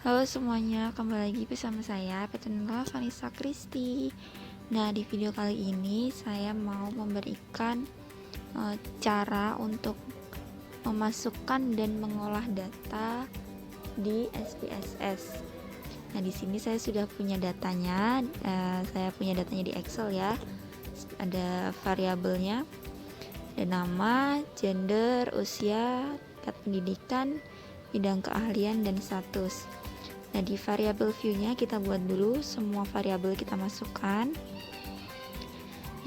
Halo semuanya, kembali lagi bersama saya Petrunila Vanessa Kristi. Nah, di video kali ini saya mau memberikan cara untuk memasukkan dan mengolah data di SPSS. Nah, di sini saya sudah punya datanya. Saya punya datanya di Excel ya. Ada variabelnya, ada nama, gender, usia, tingkat pendidikan, bidang keahlian, dan status. Nah, di variabel view-nya kita buat dulu semua variabel kita masukkan.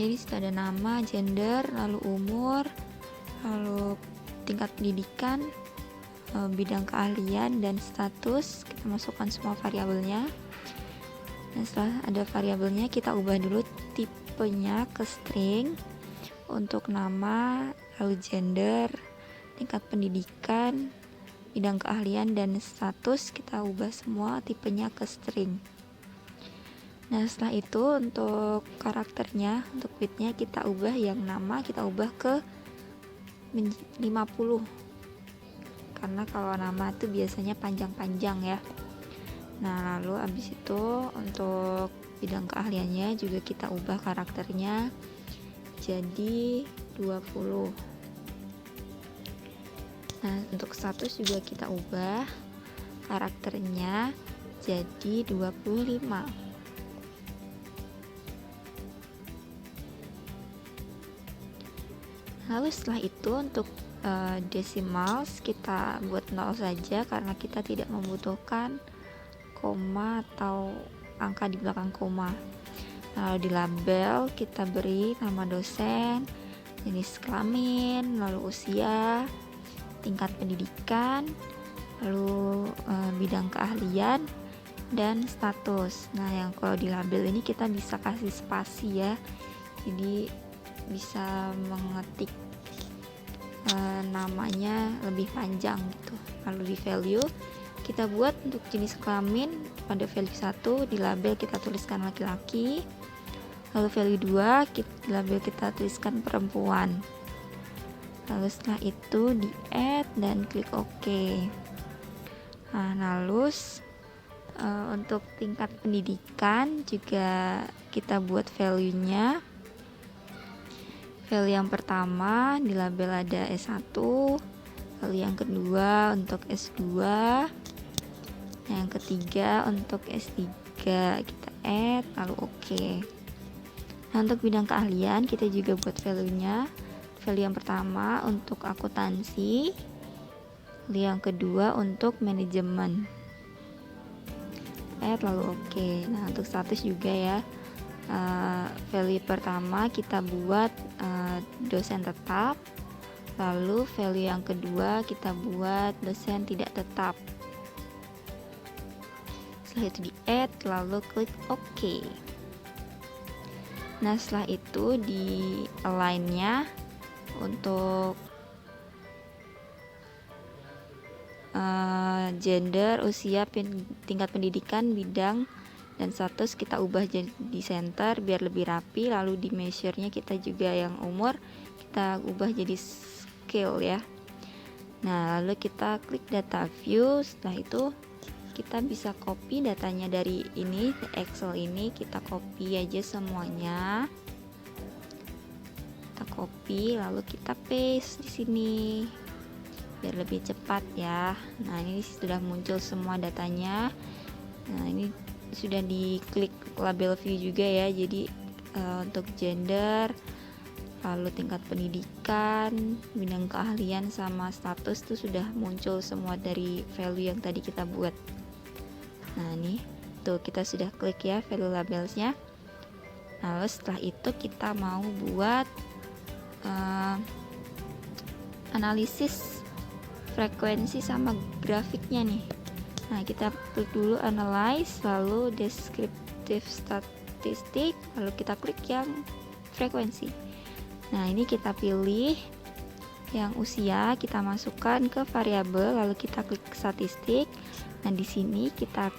Jadi sudah ada nama, gender, lalu umur, lalu tingkat pendidikan, bidang keahlian, dan status. Kita masukkan semua variabelnya. Nah, setelah ada variabelnya, kita ubah dulu tipenya ke string. Untuk nama, lalu gender, tingkat pendidikan, bidang keahlian, dan status kita ubah semua tipenya ke string. Nah, setelah itu untuk karakternya, untuk widthnya kita ubah, yang nama kita ubah ke 50, karena kalau nama itu biasanya panjang-panjang ya. Nah, lalu abis itu untuk bidang keahliannya juga kita ubah karakternya jadi 20. Nah, untuk status juga kita ubah karakternya jadi 25. Lalu setelah itu untuk decimals kita buat 0 saja karena kita tidak membutuhkan koma atau angka di belakang koma. Lalu di label kita beri nama dosen, jenis kelamin, lalu usia, tingkat pendidikan, lalu bidang keahlian, dan status. Nah, yang kalau di label ini kita bisa kasih spasi ya, jadi bisa mengetik namanya lebih panjang gitu. Lalu di value kita buat untuk jenis kelamin pada value 1, di label kita tuliskan laki-laki. Lalu value 2 di label kita tuliskan perempuan. Lalu setelah itu di add dan klik OK. Nah, lalu untuk tingkat pendidikan juga kita buat value-nya. Value yang pertama di label ada S1, lalu yang kedua untuk S2, yang ketiga untuk S3 kita add lalu OK. Nah, untuk bidang keahlian kita juga buat value-nya. Value yang pertama untuk akuntansi, value yang kedua untuk manajemen, add lalu OK. Nah, untuk status juga ya, value pertama kita buat dosen tetap, lalu value yang kedua kita buat dosen tidak tetap. Setelah itu di add lalu klik OK. Nah, setelah itu di align-nya untuk gender, usia, tingkat pendidikan, bidang, dan status kita ubah jadi center biar lebih rapi. Lalu di measure-nya kita juga yang umur kita ubah jadi scale ya. Nah, lalu kita klik data view. Setelah itu kita bisa copy datanya dari ini Excel ini, kita copy aja semuanya. Kita copy lalu kita paste di sini biar lebih cepat ya. Nah, ini sudah muncul semua datanya. Nah, ini sudah diklik label view juga ya, jadi untuk gender, lalu tingkat pendidikan, bidang keahlian, sama status tuh sudah muncul semua dari value yang tadi kita buat. Nah, nih tuh kita sudah klik ya value labelsnya. Lalu setelah itu kita mau buat analisis frekuensi sama grafiknya nih. Nah, kita klik dulu analyze, lalu descriptive statistik, lalu kita klik yang frekuensi. Nah, ini kita pilih yang usia, kita masukkan ke variabel, lalu kita klik statistik. Nah, di sini kita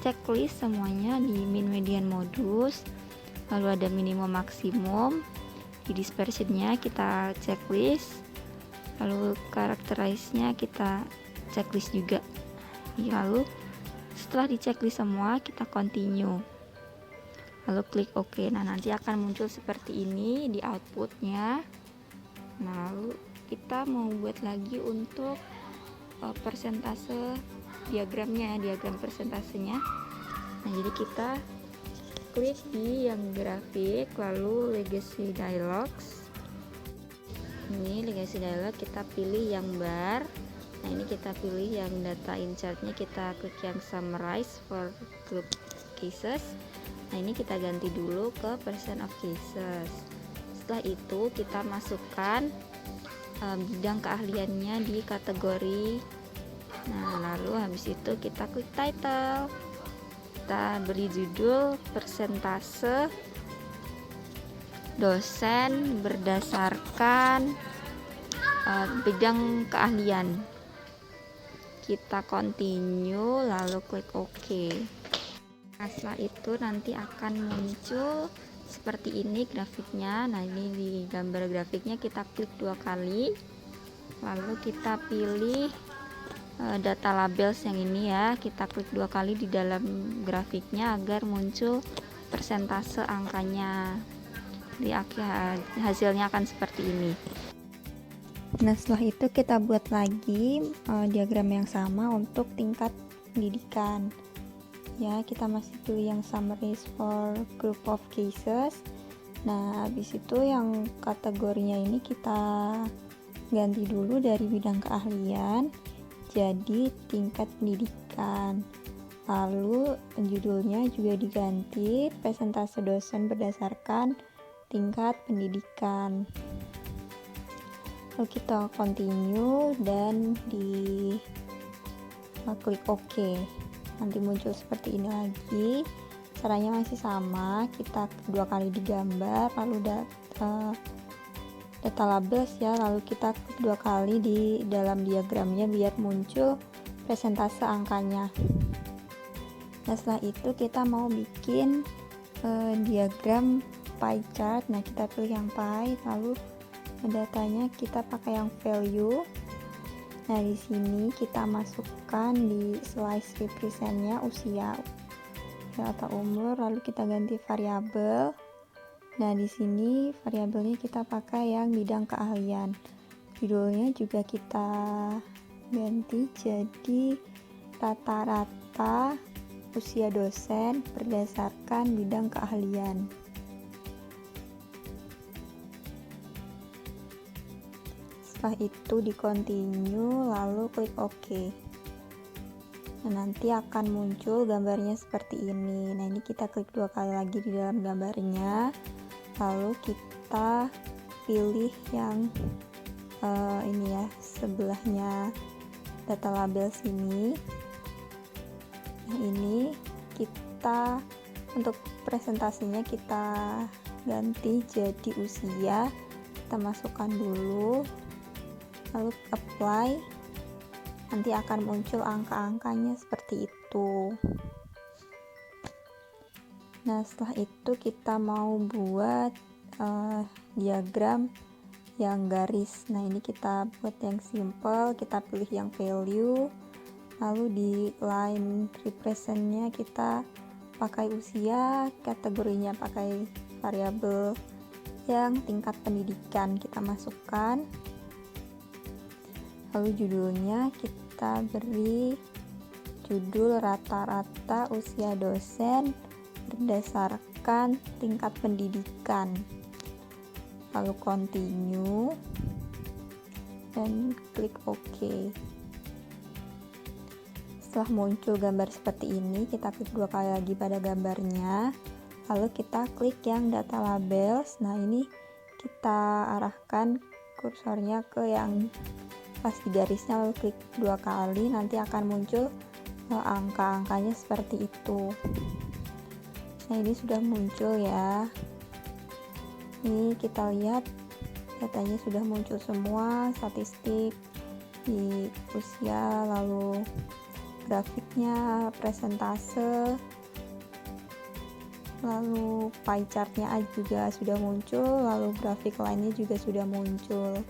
checklist semuanya di min, median, modus, lalu ada minimum, maksimum. Di dispersionnya kita checklist, lalu characterize-nya kita checklist juga. Lalu setelah diceklis semua, kita continue, lalu klik OK. Nah, nanti akan muncul seperti ini di outputnya. Nah, lalu kita mau buat lagi untuk persentase diagramnya, diagram persentasenya. Nah, jadi kita klik di yang grafik, lalu legacy dialogs. Ini legacy dialog, kita pilih yang bar. Nah, ini kita pilih yang data insertnya, kita klik yang summarize for group cases. Nah, ini kita ganti dulu ke percent of cases. Setelah itu kita masukkan bidang keahliannya di kategori. Nah, lalu habis itu kita klik title, kita beri judul persentase dosen berdasarkan bidang keahlian. Kita continue, lalu klik OK. Nah, setelah itu nanti akan muncul seperti ini grafiknya. Nah, ini di gambar grafiknya kita klik 2 kali, lalu kita pilih data labels yang ini ya, kita klik 2 kali di dalam grafiknya agar muncul persentase angkanya. Di akhir hasilnya akan seperti ini. Nah, setelah itu kita buat lagi diagram yang sama untuk tingkat pendidikan. Ya, kita masih pilih yang summaries for group of cases. Nah, habis itu yang kategorinya ini kita ganti dulu dari bidang keahlian jadi tingkat pendidikan. Lalu judulnya juga diganti persentase dosen berdasarkan tingkat pendidikan. Lalu kita continue dan di klik OK. Nanti muncul seperti ini lagi. Caranya masih sama, kita 2 kali digambar, lalu data labels ya, lalu kita klik 2 kali di dalam diagramnya biar muncul persentase angkanya. Nah, setelah itu kita mau bikin diagram pie chart. Nah, kita pilih yang pie, lalu datanya kita pakai yang value. Nah, di sini kita masukkan di slice representnya usia ya, atau umur, lalu kita ganti variabel. Nah, di sini variabelnya kita pakai yang bidang keahlian. Judulnya juga kita ganti jadi rata-rata usia dosen berdasarkan bidang keahlian. Setelah itu di continue, lalu klik OK. Nah, nanti akan muncul gambarnya seperti ini. Nah, ini kita klik 2 kali lagi di dalam gambarnya, lalu kita pilih yang ini ya, sebelahnya data label sini. Nah, ini kita untuk presentasinya kita ganti jadi usia, kita masukkan dulu, lalu apply. Nanti akan muncul angka-angkanya seperti itu. Nah, setelah itu kita mau buat diagram yang garis. Nah, ini kita buat yang simple, kita pilih yang value, lalu di line representnya kita pakai usia, kategorinya pakai variabel yang tingkat pendidikan, kita masukkan. Lalu judulnya kita beri judul rata-rata usia dosen berdasarkan tingkat pendidikan. Lalu continue dan klik OK. Setelah muncul gambar seperti ini, kita klik 2 kali lagi pada gambarnya, lalu kita klik yang data labels. Nah, ini kita arahkan kursornya ke yang pas di garisnya, lalu klik 2 kali, nanti akan muncul angka-angkanya seperti itu. Nah, ini sudah muncul ya. Ini kita lihat datanya sudah muncul semua, statistik di usia, lalu grafiknya, presentase, lalu pie chartnya juga sudah muncul, lalu grafik lainnya juga sudah muncul.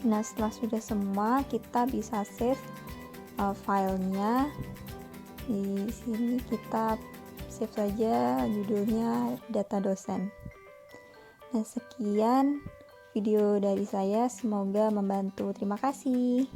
Nah, setelah sudah semua, kita bisa save filenya. Di sini kita save saja judulnya data dosen. Nah, sekian video dari saya, semoga membantu. Terima kasih.